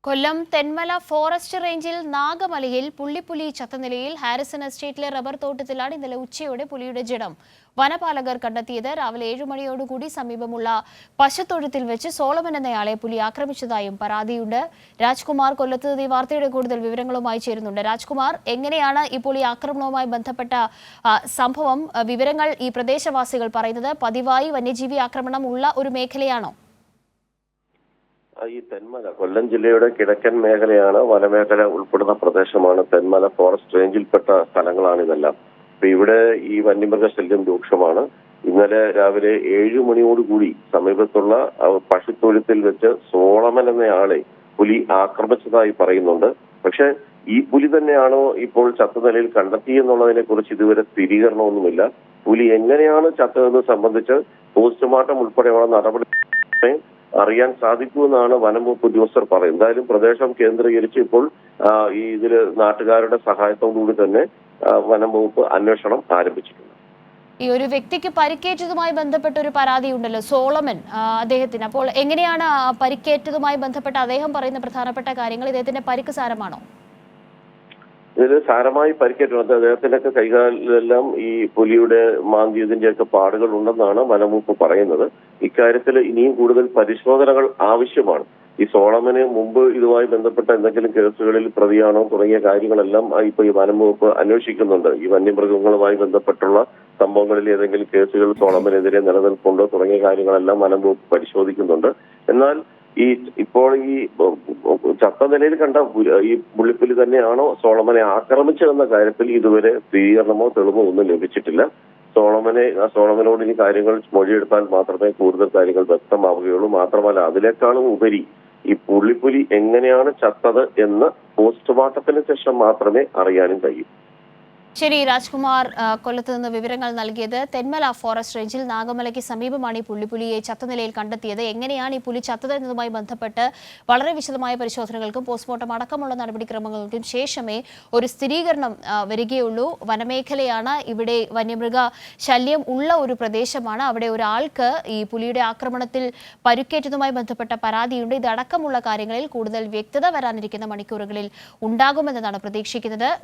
Kollam Thenmala forest റേഞ്ചിൽ നാഗമലയിൽ പുള്ളിപ്പുലി ചത്ത നിലയിൽ ഹാരിസൺ എസ്റ്റേറ്റിലെ റബ്ബർ തോട്ടത്തിലാണ് ഇന്നലെ ഉച്ചയോടെ പുലിയുടെ ജഡം വനപാലകർ കണ്ടെത്തിയത്. രാവിലെ 7 മണിയോടുകൂടി സമീപമുള്ള പശുത്തൊഴുത്തിൽ വെച്ച് സോളമൻ എന്നയാളെ പുലി ആക്രമിച്ചതായും പരാതിയുണ്ട്. രാജ്കുമാർ കൊല്ലത്ത് ഈ വാർത്തയുടെ കൂടുതൽ വിവരങ്ങളുമായി ചേരുന്നുണ്ട്. രാജ്കുമാർ, എങ്ങനെയാണ് ഇപ്പോൾ ഈ ആക്രമണവുമായി ബന്ധപ്പെട്ട സംഭവം? വിവരങ്ങൾ ഈ പ്രദേശവാസികൾ പറയുന്നത് പതിവായി വന്യജീവി ആക്രമണം ഉള്ള ഒരു മേഖലയാണോ? ഈ തെന്മല കൊല്ലം ജില്ലയുടെ കിഴക്കൻ മേഖലയാണ്. വനമേഖല ഉൾപ്പെടുന്ന പ്രദേശമാണ്. തെന്മല ഫോറസ്റ്റ് റേഞ്ചിൽപ്പെട്ട സ്ഥലങ്ങളാണ് ഇതെല്ലാം. അപ്പൊ ഇവിടെ ഈ വന്യമൃഗശല്യം രൂക്ഷമാണ്. ഇന്നലെ രാവിലെ 7 മണിയോടുകൂടി സമീപത്തുള്ള പശുത്തൊഴുത്തിൽ വെച്ച് സോളമൻ എന്നയാളെ പുലി ആക്രമിച്ചതായി പറയുന്നുണ്ട്. പക്ഷെ ഈ പുലി തന്നെയാണോ ഇപ്പോൾ ചത്ത നിലയിൽ കണ്ടെത്തിയെന്നുള്ളതിനെ കുറിച്ച് ഇതുവരെ സ്ഥിരീകരണമൊന്നുമില്ല. പുലി എങ്ങനെയാണ് ചത്തതെന്ന് സംബന്ധിച്ച് പോസ്റ്റ്മോർട്ടം ഉൾപ്പെടെയുള്ള നടപടി അറിയാൻ സാധിക്കുമെന്നാണ് വനംവകുപ്പ് ഉദ്യോഗസ്ഥർ പറയുന്നത്. എന്തായാലും പ്രദേശം കേന്ദ്രീകരിച്ച് ഇപ്പോൾ ഈ ഇതില് നാട്ടുകാരുടെ സഹായത്തോടുകൂടി തന്നെ വനംവകുപ്പ് അന്വേഷണം ആരംഭിച്ചിട്ടുണ്ട്. ഈ ഒരു വ്യക്തിക്ക് പരിക്കേറ്റതുമായി ബന്ധപ്പെട്ട ഒരു പരാതി ഉണ്ടല്ലോ, സോളമൻ അദ്ദേഹത്തിന്. അപ്പോൾ എങ്ങനെയാണ് പരിക്കേറ്റതുമായി ബന്ധപ്പെട്ട അദ്ദേഹം പറയുന്ന പ്രധാനപ്പെട്ട കാര്യങ്ങൾ? ഇദ്ദേഹത്തിന്റെ പരിക്ക് സാരമാണോ? ഇതിൽ സാരമായി പരിക്കേറ്റുണ്ട്. അദ്ദേഹത്തിന്റെയൊക്കെ കൈകാലിലെല്ലാം ഈ പുലിയുടെ മാന്തിയതിന്റെയൊക്കെ പാടുകൾ ഉണ്ടെന്നാണ് വനംവകുപ്പ് പറയുന്നത്. ഇക്കാര്യത്തിൽ ഇനിയും കൂടുതൽ പരിശോധനകൾ ആവശ്യമാണ്. ഈ സോളമന് മുമ്പ് ഇതുമായി ബന്ധപ്പെട്ട എന്തെങ്കിലും കേസുകളിൽ പ്രതിയാണോ തുടങ്ങിയ കാര്യങ്ങളെല്ലാം ഇപ്പൊ ഈ വനംവകുപ്പ് അന്വേഷിക്കുന്നുണ്ട്. ഈ വന്യമൃഗങ്ങളുമായി ബന്ധപ്പെട്ടുള്ള സംഭവങ്ങളിൽ ഏതെങ്കിലും കേസുകൾ സോളമനെതിരെ നിലനിൽപ്പുണ്ടോ തുടങ്ങിയ കാര്യങ്ങളെല്ലാം വനംവകുപ്പ് പരിശോധിക്കുന്നുണ്ട്. എന്നാൽ ഇപ്പോൾ ഈ ചത്ത നിലയിൽ കണ്ട ഈ പുള്ളിപ്പുലി തന്നെയാണോ സോളമനെ ആക്രമിച്ചതെന്ന കാര്യത്തിൽ ഇതുവരെ സ്ഥിരീകരണമോ തെളിവോ ഒന്നും ലഭിച്ചിട്ടില്ല. സോളമനോട് ഇനി കാര്യങ്ങൾ മൊഴിയെടുത്താൽ മാത്രമേ കൂടുതൽ കാര്യങ്ങൾ വ്യക്തമാവുകയുള്ളൂ. മാത്രമല്ല, അതിനേക്കാളും ഉപരി ഈ പുള്ളിപ്പുലി എങ്ങനെയാണ് ചത്തത് എന്ന് പോസ്റ്റ്മോർട്ടത്തിന് ശേഷം മാത്രമേ അറിയാനും കഴിയൂ. ശരി, രാജ്കുമാർ കൊല്ലത്ത് നിന്ന് വിവരങ്ങൾ നൽകിയത്. തെന്മല ഫോറസ്റ്റ് റേഞ്ചിൽ നാഗമലയ്ക്ക് സമീപമാണ് ഈ പുള്ളിപ്പുലിയെ ചത്ത നിലയിൽ കണ്ടെത്തിയത്. എങ്ങനെയാണ് ഈ പുലി ചത്തത് എന്നതുമായി ബന്ധപ്പെട്ട് വളരെ വിശദമായ പരിശോധനകൾക്കും പോസ്റ്റ്മോർട്ടം അടക്കമുള്ള നടപടിക്രമങ്ങൾക്കും ശേഷമേ ഒരു സ്ഥിരീകരണം വരികയുള്ളൂ. വനമേഖലയാണ്, ഇവിടെ വന്യമൃഗ ശല്യം ഉള്ള ഒരു പ്രദേശമാണ്. അവിടെ ഒരാൾക്ക് ഈ പുലിയുടെ ആക്രമണത്തിൽ പരുക്കേറ്റതുമായി ബന്ധപ്പെട്ട പരാതിയുണ്ട്. ഇതടക്കമുള്ള കാര്യങ്ങളിൽ കൂടുതൽ വ്യക്തത വരാനിരിക്കുന്ന മണിക്കൂറുകളിൽ ഉണ്ടാകുമെന്നതാണ് പ്രതീക്ഷിക്കുന്നത്.